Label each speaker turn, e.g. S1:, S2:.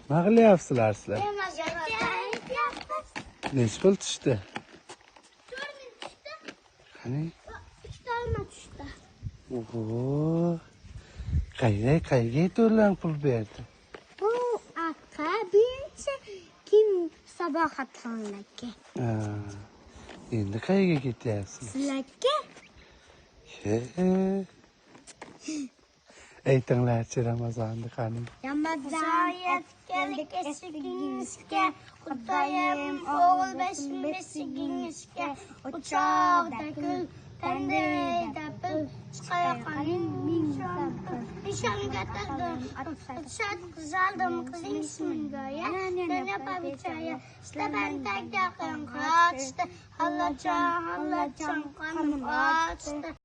S1: Ne qilyapsizlar sizlar? Necha pul tushdi?
S2: 4.000 tushdi.
S1: Qani?
S2: 3 olma tushdi.
S1: Oho. Qayga to'rlang pul berdi?
S2: Bu aka birinchi kim Sabohat xonlarga.
S1: Endi qayga ketyapsiz?
S2: Sizlarga?
S1: Aytinglarchi Ramazonni qani?
S2: Ramazon yetganlik esigingizga, Xudoyim o'g'il beshigingizga, uchoqda gul, tandirda pul, chiqayoqaning nishonga taqdim, shod qizaldim qizing ismingoya, yana pavichaya, ishlabandagi qo'ng'ochdi, hallajon qo'nim ochdi.